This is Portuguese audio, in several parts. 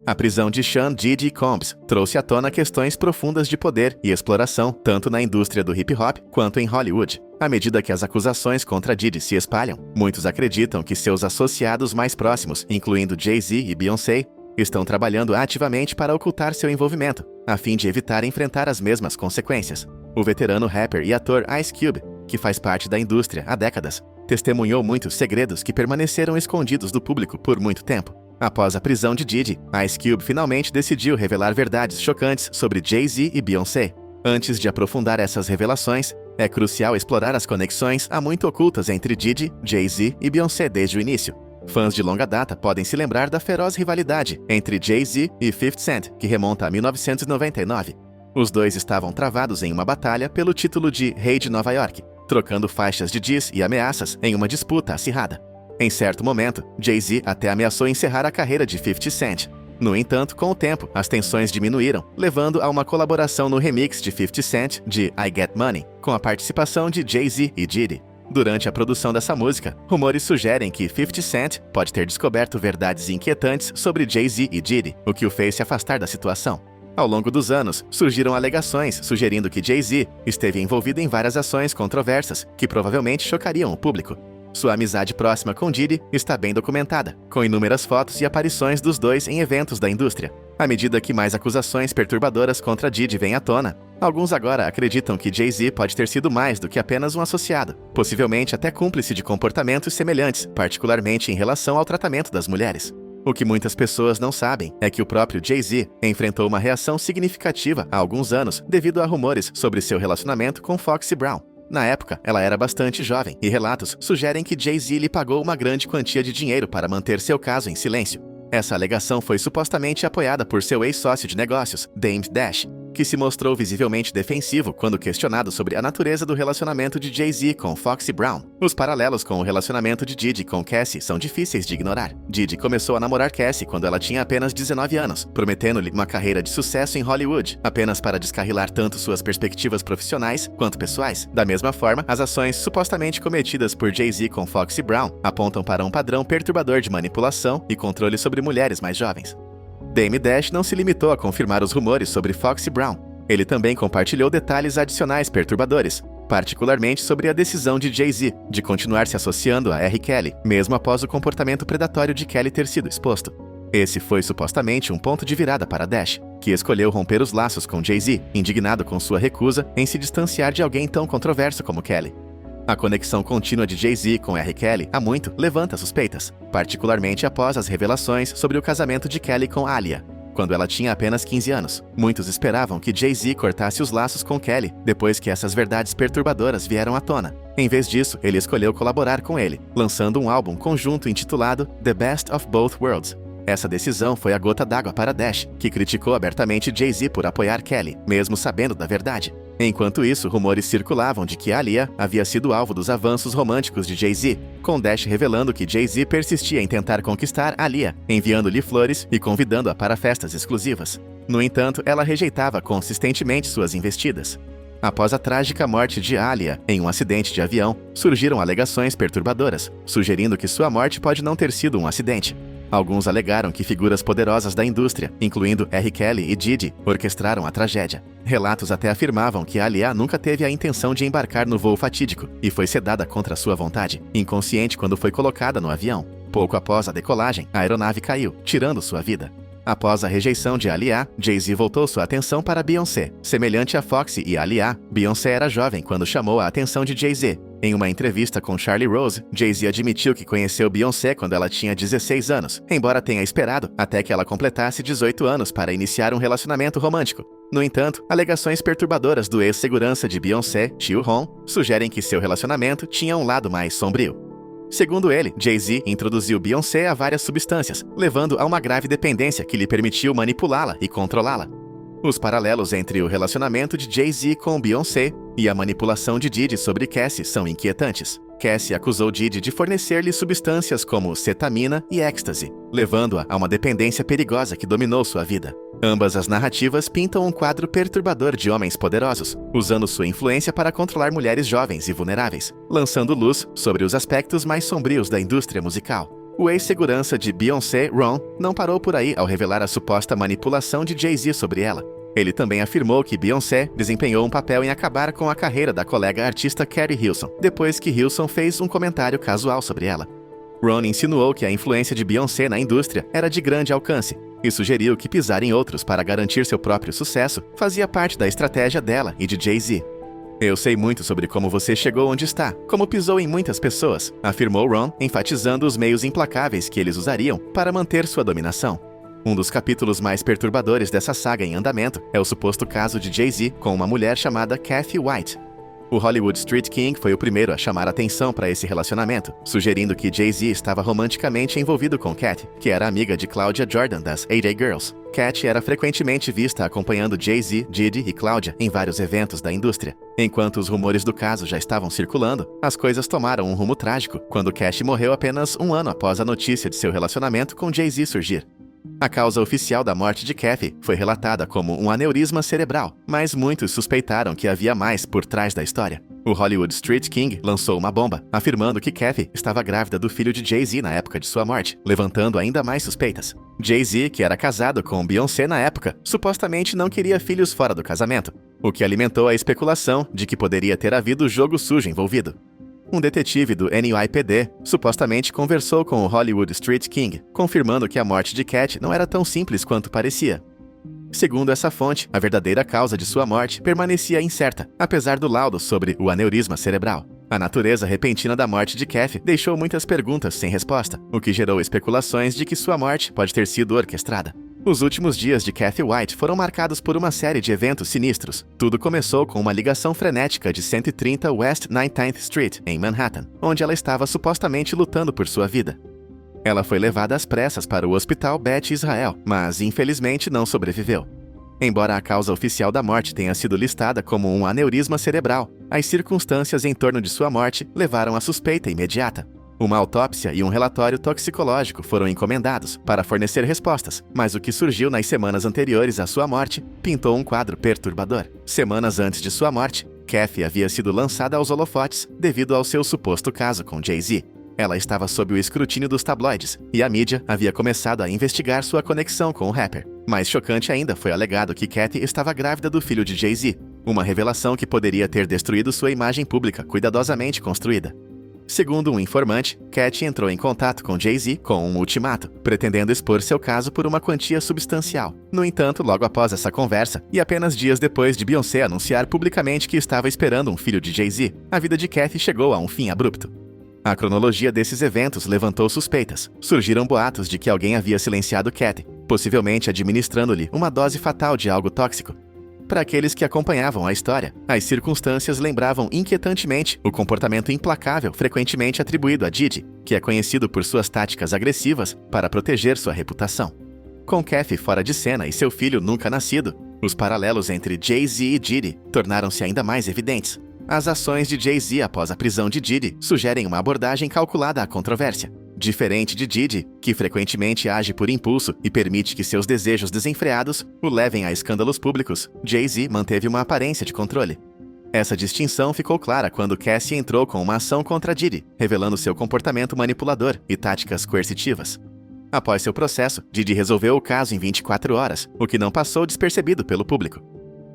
A prisão de Sean Diddy Combs trouxe à tona questões profundas de poder e exploração, tanto na indústria do hip-hop quanto em Hollywood. À medida que as acusações contra Diddy se espalham, muitos acreditam que seus associados mais próximos, incluindo Jay-Z e Beyoncé, estão trabalhando ativamente para ocultar seu envolvimento, a fim de evitar enfrentar as mesmas consequências. O veterano rapper e ator Ice Cube, que faz parte da indústria há décadas, testemunhou muitos segredos que permaneceram escondidos do público por muito tempo. Após a prisão de Diddy, Ice Cube finalmente decidiu revelar verdades chocantes sobre Jay-Z e Beyoncé. Antes de aprofundar essas revelações, é crucial explorar as conexões há muito ocultas entre Diddy, Jay-Z e Beyoncé desde o início. Fãs de longa data podem se lembrar da feroz rivalidade entre Jay-Z e 50 Cent, que remonta a 1999. Os dois estavam travados em uma batalha pelo título de Rei de Nova York, trocando faixas de diss e ameaças em uma disputa acirrada. Em certo momento, Jay-Z até ameaçou encerrar a carreira de 50 Cent. No entanto, com o tempo, as tensões diminuíram, levando a uma colaboração no remix de 50 Cent de I Get Money, com a participação de Jay-Z e Diddy. Durante a produção dessa música, rumores sugerem que 50 Cent pode ter descoberto verdades inquietantes sobre Jay-Z e Diddy, o que o fez se afastar da situação. Ao longo dos anos, surgiram alegações sugerindo que Jay-Z esteve envolvido em várias ações controversas que provavelmente chocariam o público. Sua amizade próxima com Diddy está bem documentada, com inúmeras fotos e aparições dos dois em eventos da indústria. À medida que mais acusações perturbadoras contra Diddy vêm à tona, alguns agora acreditam que Jay-Z pode ter sido mais do que apenas um associado, possivelmente até cúmplice de comportamentos semelhantes, particularmente em relação ao tratamento das mulheres. O que muitas pessoas não sabem é que o próprio Jay-Z enfrentou uma reação significativa há alguns anos devido a rumores sobre seu relacionamento com Foxy Brown. Na época, ela era bastante jovem, e relatos sugerem que Jay-Z lhe pagou uma grande quantia de dinheiro para manter seu caso em silêncio. Essa alegação foi supostamente apoiada por seu ex-sócio de negócios, Dame Dash, que se mostrou visivelmente defensivo quando questionado sobre a natureza do relacionamento de Jay-Z com Foxy Brown. Os paralelos com o relacionamento de Diddy com Cassie são difíceis de ignorar. Diddy começou a namorar Cassie quando ela tinha apenas 19 anos, prometendo-lhe uma carreira de sucesso em Hollywood, apenas para descarrilar tanto suas perspectivas profissionais quanto pessoais. Da mesma forma, as ações supostamente cometidas por Jay-Z com Foxy Brown apontam para um padrão perturbador de manipulação e controle sobre mulheres mais jovens. Dame Dash não se limitou a confirmar os rumores sobre Foxy Brown. Ele também compartilhou detalhes adicionais perturbadores, particularmente sobre a decisão de Jay-Z de continuar se associando a R. Kelly, mesmo após o comportamento predatório de Kelly ter sido exposto. Esse foi supostamente um ponto de virada para Dash, que escolheu romper os laços com Jay-Z, indignado com sua recusa em se distanciar de alguém tão controverso como Kelly. A conexão contínua de Jay-Z com R. Kelly há muito levanta suspeitas, particularmente após as revelações sobre o casamento de Kelly com Aaliyah, quando ela tinha apenas 15 anos. Muitos esperavam que Jay-Z cortasse os laços com Kelly depois que essas verdades perturbadoras vieram à tona. Em vez disso, ele escolheu colaborar com ele, lançando um álbum conjunto intitulado The Best of Both Worlds. Essa decisão foi a gota d'água para Dash, que criticou abertamente Jay-Z por apoiar Kelly, mesmo sabendo da verdade. Enquanto isso, rumores circulavam de que Aaliyah havia sido alvo dos avanços românticos de Jay-Z, com Dash revelando que Jay-Z persistia em tentar conquistar Aaliyah, enviando-lhe flores e convidando-a para festas exclusivas. No entanto, ela rejeitava consistentemente suas investidas. Após a trágica morte de Aaliyah em um acidente de avião, surgiram alegações perturbadoras, sugerindo que sua morte pode não ter sido um acidente. Alguns alegaram que figuras poderosas da indústria, incluindo R. Kelly e Diddy, orquestraram a tragédia. Relatos até afirmavam que Aaliyah nunca teve a intenção de embarcar no voo fatídico e foi sedada contra sua vontade, inconsciente quando foi colocada no avião. Pouco após a decolagem, a aeronave caiu, tirando sua vida. Após a rejeição de Aaliyah, Jay-Z voltou sua atenção para Beyoncé. Semelhante a Foxy e Aaliyah, Beyoncé era jovem quando chamou a atenção de Jay-Z. Em uma entrevista com Charlie Rose, Jay-Z admitiu que conheceu Beyoncé quando ela tinha 16 anos, embora tenha esperado até que ela completasse 18 anos para iniciar um relacionamento romântico. No entanto, alegações perturbadoras do ex-segurança de Beyoncé, Chiu Hong, sugerem que seu relacionamento tinha um lado mais sombrio. Segundo ele, Jay-Z introduziu Beyoncé a várias substâncias, levando a uma grave dependência que lhe permitiu manipulá-la e controlá-la. Os paralelos entre o relacionamento de Jay-Z com Beyoncé e a manipulação de Diddy sobre Cassie são inquietantes. Cassie acusou Diddy de fornecer-lhe substâncias como cetamina e êxtase, levando-a a uma dependência perigosa que dominou sua vida. Ambas as narrativas pintam um quadro perturbador de homens poderosos, usando sua influência para controlar mulheres jovens e vulneráveis, lançando luz sobre os aspectos mais sombrios da indústria musical. O ex-segurança de Beyoncé, Ron, não parou por aí ao revelar a suposta manipulação de Jay-Z sobre ela. Ele também afirmou que Beyoncé desempenhou um papel em acabar com a carreira da colega artista Keri Hilson, depois que Hilson fez um comentário casual sobre ela. Ron insinuou que a influência de Beyoncé na indústria era de grande alcance e sugeriu que pisar em outros para garantir seu próprio sucesso fazia parte da estratégia dela e de Jay-Z. "Eu sei muito sobre como você chegou onde está, como pisou em muitas pessoas", afirmou Ron, enfatizando os meios implacáveis que eles usariam para manter sua dominação. Um dos capítulos mais perturbadores dessa saga em andamento é o suposto caso de Jay-Z com uma mulher chamada Kathy White. O Hollywood Street King foi o primeiro a chamar atenção para esse relacionamento, sugerindo que Jay-Z estava romanticamente envolvido com Kathy, que era amiga de Claudia Jordan das A.J. Girls. Kathy era frequentemente vista acompanhando Jay-Z, Diddy e Claudia em vários eventos da indústria. Enquanto os rumores do caso já estavam circulando, as coisas tomaram um rumo trágico quando Kathy morreu apenas um ano após a notícia de seu relacionamento com Jay-Z surgir. A causa oficial da morte de Kathy foi relatada como um aneurisma cerebral, mas muitos suspeitaram que havia mais por trás da história. O Hollywood Street King lançou uma bomba, afirmando que Kathy estava grávida do filho de Jay-Z na época de sua morte, levantando ainda mais suspeitas. Jay-Z, que era casado com Beyoncé na época, supostamente não queria filhos fora do casamento, o que alimentou a especulação de que poderia ter havido jogo sujo envolvido. Um detetive do NYPD supostamente conversou com o Hollywood Street King, confirmando que a morte de Kat não era tão simples quanto parecia. Segundo essa fonte, a verdadeira causa de sua morte permanecia incerta, apesar do laudo sobre o aneurisma cerebral. A natureza repentina da morte de Kathy deixou muitas perguntas sem resposta, o que gerou especulações de que sua morte pode ter sido orquestrada. Os últimos dias de Kathy White foram marcados por uma série de eventos sinistros. Tudo começou com uma ligação frenética de 130 West 19th Street, em Manhattan, onde ela estava supostamente lutando por sua vida. Ela foi levada às pressas para o Hospital Beth Israel, mas infelizmente não sobreviveu. Embora a causa oficial da morte tenha sido listada como um aneurisma cerebral, as circunstâncias em torno de sua morte levaram à suspeita imediata. Uma autópsia e um relatório toxicológico foram encomendados para fornecer respostas, mas o que surgiu nas semanas anteriores à sua morte pintou um quadro perturbador. Semanas antes de sua morte, Kathy havia sido lançada aos holofotes devido ao seu suposto caso com Jay-Z. Ela estava sob o escrutínio dos tabloides, e a mídia havia começado a investigar sua conexão com o rapper. Mais chocante ainda foi alegado que Kathy estava grávida do filho de Jay-Z, uma revelação que poderia ter destruído sua imagem pública cuidadosamente construída. Segundo um informante, Kathy entrou em contato com Jay-Z com um ultimato, pretendendo expor seu caso por uma quantia substancial. No entanto, logo após essa conversa, e apenas dias depois de Beyoncé anunciar publicamente que estava esperando um filho de Jay-Z, a vida de Kathy chegou a um fim abrupto. A cronologia desses eventos levantou suspeitas. Surgiram boatos de que alguém havia silenciado Kathy, possivelmente administrando-lhe uma dose fatal de algo tóxico. Para aqueles que acompanhavam a história, as circunstâncias lembravam inquietantemente o comportamento implacável frequentemente atribuído a Diddy, que é conhecido por suas táticas agressivas para proteger sua reputação. Com Kathy fora de cena e seu filho nunca nascido, os paralelos entre Jay-Z e Diddy tornaram-se ainda mais evidentes. As ações de Jay-Z após a prisão de Diddy sugerem uma abordagem calculada à controvérsia. Diferente de Diddy, que frequentemente age por impulso e permite que seus desejos desenfreados o levem a escândalos públicos, Jay-Z manteve uma aparência de controle. Essa distinção ficou clara quando Cassie entrou com uma ação contra Diddy, revelando seu comportamento manipulador e táticas coercitivas. Após seu processo, Diddy resolveu o caso em 24 horas, o que não passou despercebido pelo público.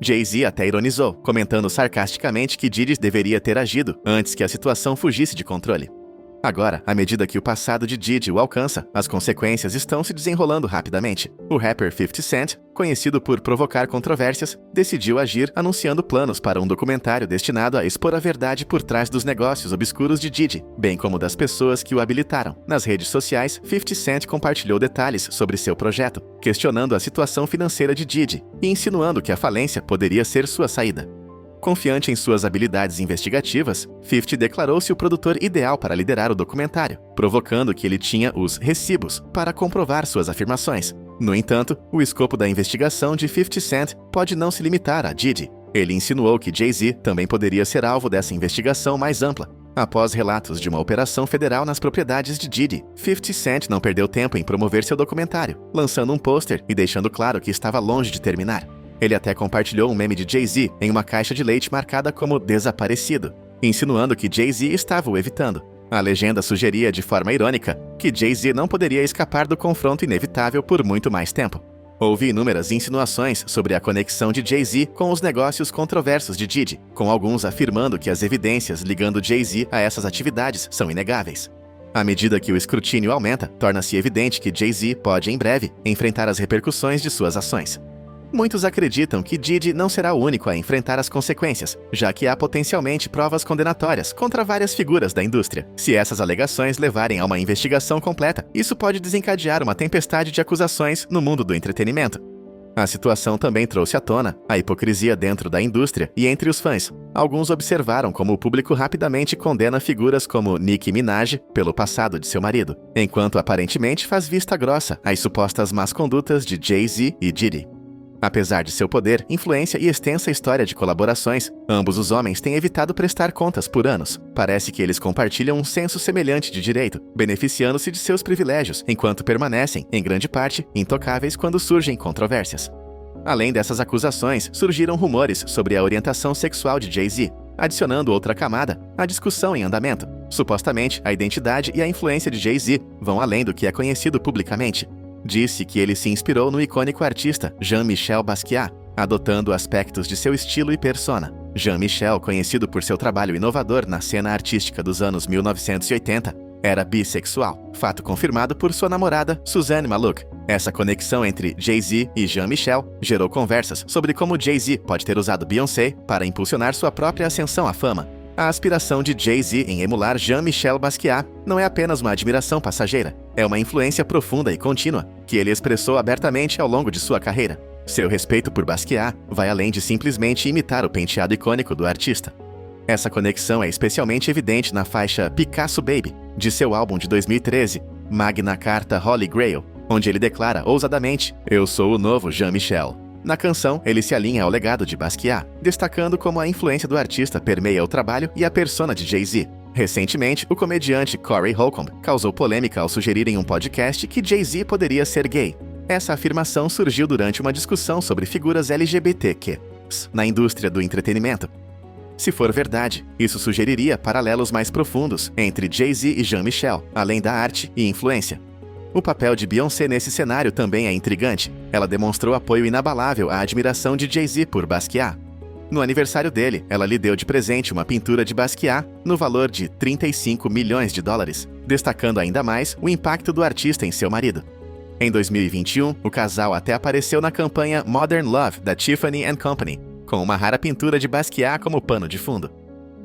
Jay-Z até ironizou, comentando sarcasticamente que Diddy deveria ter agido antes que a situação fugisse de controle. Agora, à medida que o passado de Diddy o alcança, as consequências estão se desenrolando rapidamente. O rapper 50 Cent, conhecido por provocar controvérsias, decidiu agir anunciando planos para um documentário destinado a expor a verdade por trás dos negócios obscuros de Diddy, bem como das pessoas que o habilitaram. Nas redes sociais, 50 Cent compartilhou detalhes sobre seu projeto, questionando a situação financeira de Diddy e insinuando que a falência poderia ser sua saída. Confiante em suas habilidades investigativas, 50 declarou-se o produtor ideal para liderar o documentário, provocando que ele tinha os recibos para comprovar suas afirmações. No entanto, o escopo da investigação de 50 Cent pode não se limitar a Diddy. Ele insinuou que Jay-Z também poderia ser alvo dessa investigação mais ampla. Após relatos de uma operação federal nas propriedades de Diddy, 50 Cent não perdeu tempo em promover seu documentário, lançando um pôster e deixando claro que estava longe de terminar. Ele até compartilhou um meme de Jay-Z em uma caixa de leite marcada como desaparecido, insinuando que Jay-Z estava o evitando. A legenda sugeria de forma irônica que Jay-Z não poderia escapar do confronto inevitável por muito mais tempo. Houve inúmeras insinuações sobre a conexão de Jay-Z com os negócios controversos de Diddy, com alguns afirmando que as evidências ligando Jay-Z a essas atividades são inegáveis. À medida que o escrutínio aumenta, torna-se evidente que Jay-Z pode, em breve, enfrentar as repercussões de suas ações. Muitos acreditam que Diddy não será o único a enfrentar as consequências, já que há potencialmente provas condenatórias contra várias figuras da indústria. Se essas alegações levarem a uma investigação completa, isso pode desencadear uma tempestade de acusações no mundo do entretenimento. A situação também trouxe à tona a hipocrisia dentro da indústria e entre os fãs. Alguns observaram como o público rapidamente condena figuras como Nicki Minaj pelo passado de seu marido, enquanto aparentemente faz vista grossa às supostas más condutas de Jay-Z e Diddy. Apesar de seu poder, influência e extensa história de colaborações, ambos os homens têm evitado prestar contas por anos. Parece que eles compartilham um senso semelhante de direito, beneficiando-se de seus privilégios, enquanto permanecem, em grande parte, intocáveis quando surgem controvérsias. Além dessas acusações, surgiram rumores sobre a orientação sexual de Jay-Z, adicionando outra camada à discussão em andamento. Supostamente, a identidade e a influência de Jay-Z vão além do que é conhecido publicamente. Disse que ele se inspirou no icônico artista Jean-Michel Basquiat, adotando aspectos de seu estilo e persona. Jean-Michel, conhecido por seu trabalho inovador na cena artística dos anos 1980, era bissexual, fato confirmado por sua namorada Suzanne Maluk. Essa conexão entre Jay-Z e Jean-Michel gerou conversas sobre como Jay-Z pode ter usado Beyoncé para impulsionar sua própria ascensão à fama. A aspiração de Jay-Z em emular Jean-Michel Basquiat não é apenas uma admiração passageira, é uma influência profunda e contínua, que ele expressou abertamente ao longo de sua carreira. Seu respeito por Basquiat vai além de simplesmente imitar o penteado icônico do artista. Essa conexão é especialmente evidente na faixa Picasso Baby, de seu álbum de 2013, Magna Carta Holy Grail, onde ele declara ousadamente: "Eu sou o novo Jean-Michel". Na canção, ele se alinha ao legado de Basquiat, destacando como a influência do artista permeia o trabalho e a persona de Jay-Z. Recentemente, o comediante Corey Holcomb causou polêmica ao sugerir em um podcast que Jay-Z poderia ser gay. Essa afirmação surgiu durante uma discussão sobre figuras LGBTQ na indústria do entretenimento. Se for verdade, isso sugeriria paralelos mais profundos entre Jay-Z e Jean-Michel, além da arte e influência. O papel de Beyoncé nesse cenário também é intrigante. Ela demonstrou apoio inabalável à admiração de Jay-Z por Basquiat. No aniversário dele, ela lhe deu de presente uma pintura de Basquiat no valor de $35 milhões, destacando ainda mais o impacto do artista em seu marido. Em 2021, o casal até apareceu na campanha Modern Love da Tiffany & Company, com uma rara pintura de Basquiat como pano de fundo.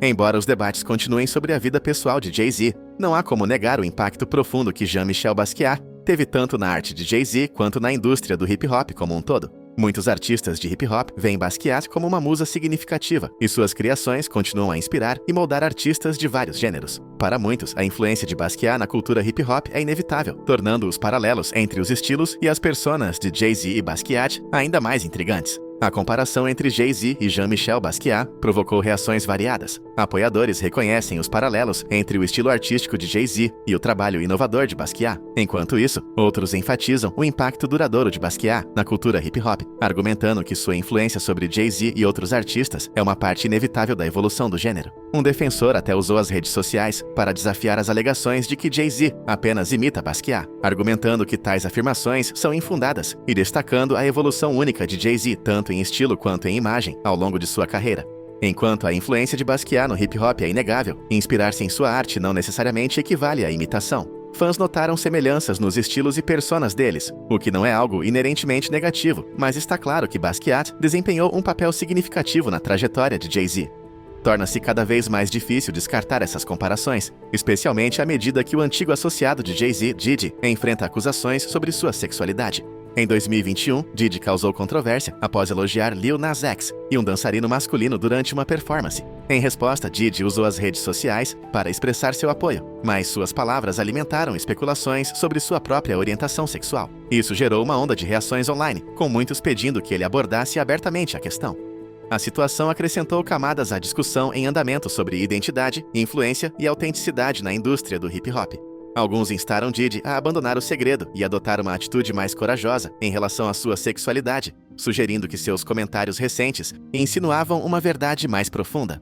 Embora os debates continuem sobre a vida pessoal de Jay-Z, não há como negar o impacto profundo que Jean-Michel Basquiat teve tanto na arte de Jay-Z quanto na indústria do hip-hop como um todo. Muitos artistas de hip-hop veem Basquiat como uma musa significativa, e suas criações continuam a inspirar e moldar artistas de vários gêneros. Para muitos, a influência de Basquiat na cultura hip-hop é inevitável, tornando os paralelos entre os estilos e as personas de Jay-Z e Basquiat ainda mais intrigantes. A comparação entre Jay-Z e Jean-Michel Basquiat provocou reações variadas. Apoiadores reconhecem os paralelos entre o estilo artístico de Jay-Z e o trabalho inovador de Basquiat. Enquanto isso, outros enfatizam o impacto duradouro de Basquiat na cultura hip-hop, argumentando que sua influência sobre Jay-Z e outros artistas é uma parte inevitável da evolução do gênero. Um defensor até usou as redes sociais para desafiar as alegações de que Jay-Z apenas imita Basquiat, argumentando que tais afirmações são infundadas e destacando a evolução única de Jay-Z tanto em estilo quanto em imagem ao longo de sua carreira. Enquanto a influência de Basquiat no hip-hop é inegável, inspirar-se em sua arte não necessariamente equivale à imitação. Fãs notaram semelhanças nos estilos e personas deles, o que não é algo inerentemente negativo, mas está claro que Basquiat desempenhou um papel significativo na trajetória de Jay-Z. Torna-se cada vez mais difícil descartar essas comparações, especialmente à medida que o antigo associado de Jay-Z, Diddy, enfrenta acusações sobre sua sexualidade. Em 2021, Diddy causou controvérsia após elogiar Lil Nas X e um dançarino masculino durante uma performance. Em resposta, Diddy usou as redes sociais para expressar seu apoio, mas suas palavras alimentaram especulações sobre sua própria orientação sexual. Isso gerou uma onda de reações online, com muitos pedindo que ele abordasse abertamente a questão. A situação acrescentou camadas à discussão em andamento sobre identidade, influência e autenticidade na indústria do hip-hop. Alguns instaram Diddy a abandonar o segredo e adotar uma atitude mais corajosa em relação à sua sexualidade, sugerindo que seus comentários recentes insinuavam uma verdade mais profunda.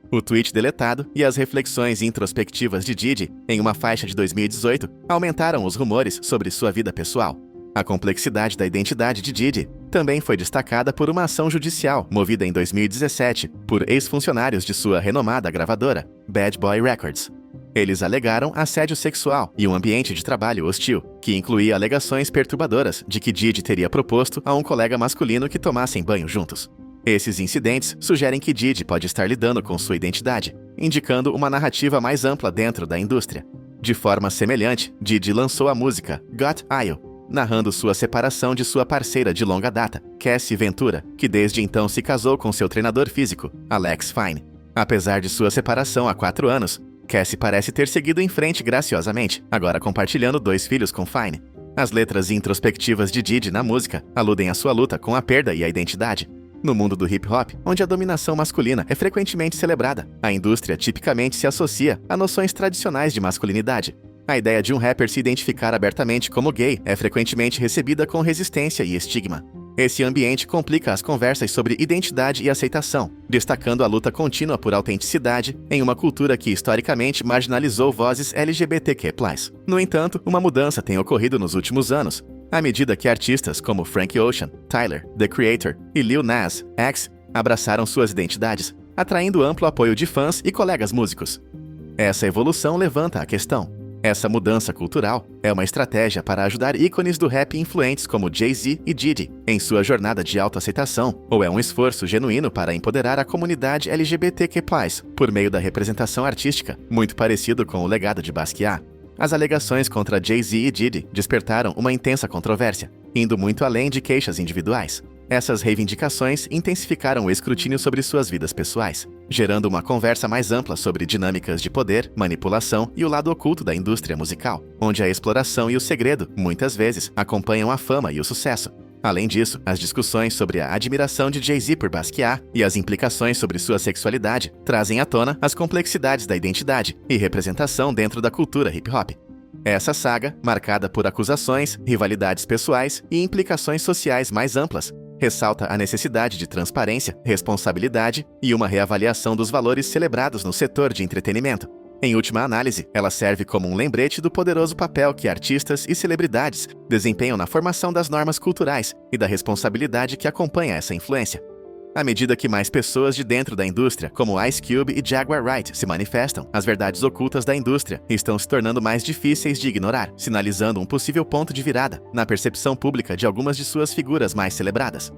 O tweet deletado e as reflexões introspectivas de Diddy em uma faixa de 2018 aumentaram os rumores sobre sua vida pessoal. A complexidade da identidade de Diddy também foi destacada por uma ação judicial movida em 2017 por ex-funcionários de sua renomada gravadora, Bad Boy Records. Eles alegaram assédio sexual e um ambiente de trabalho hostil, que incluía alegações perturbadoras de que Diddy teria proposto a um colega masculino que tomassem banho juntos. Esses incidentes sugerem que Diddy pode estar lidando com sua identidade, indicando uma narrativa mais ampla dentro da indústria. De forma semelhante, Diddy lançou a música Got Io, narrando sua separação de sua parceira de longa data, Cassie Ventura, que desde então se casou com seu treinador físico, Alex Fine. Apesar de sua separação há 4 anos, Cassie parece ter seguido em frente graciosamente, agora compartilhando 2 filhos com Fine. As letras introspectivas de Diddy na música aludem à sua luta com a perda e a identidade. No mundo do hip-hop, onde a dominação masculina é frequentemente celebrada, a indústria tipicamente se associa a noções tradicionais de masculinidade. A ideia de um rapper se identificar abertamente como gay é frequentemente recebida com resistência e estigma. Esse ambiente complica as conversas sobre identidade e aceitação, destacando a luta contínua por autenticidade em uma cultura que historicamente marginalizou vozes LGBTQ+. No entanto, uma mudança tem ocorrido nos últimos anos, à medida que artistas como Frank Ocean, Tyler, The Creator e Lil Nas X abraçaram suas identidades, atraindo amplo apoio de fãs e colegas músicos. Essa evolução levanta a questão: essa mudança cultural é uma estratégia para ajudar ícones do rap influentes como Jay-Z e Diddy em sua jornada de autoaceitação, ou é um esforço genuíno para empoderar a comunidade LGBTQ+, por meio da representação artística, muito parecido com o legado de Basquiat? As alegações contra Jay-Z e Diddy despertaram uma intensa controvérsia, indo muito além de queixas individuais. Essas reivindicações intensificaram o escrutínio sobre suas vidas pessoais, gerando uma conversa mais ampla sobre dinâmicas de poder, manipulação e o lado oculto da indústria musical, onde a exploração e o segredo, muitas vezes, acompanham a fama e o sucesso. Além disso, as discussões sobre a admiração de Jay-Z por Basquiat e as implicações sobre sua sexualidade trazem à tona as complexidades da identidade e representação dentro da cultura hip-hop. Essa saga, marcada por acusações, rivalidades pessoais e implicações sociais mais amplas, ressalta a necessidade de transparência, responsabilidade e uma reavaliação dos valores celebrados no setor de entretenimento. Em última análise, ela serve como um lembrete do poderoso papel que artistas e celebridades desempenham na formação das normas culturais e da responsabilidade que acompanha essa influência. À medida que mais pessoas de dentro da indústria, como Ice Cube e Jaguar Wright, se manifestam, as verdades ocultas da indústria estão se tornando mais difíceis de ignorar, sinalizando um possível ponto de virada na percepção pública de algumas de suas figuras mais celebradas.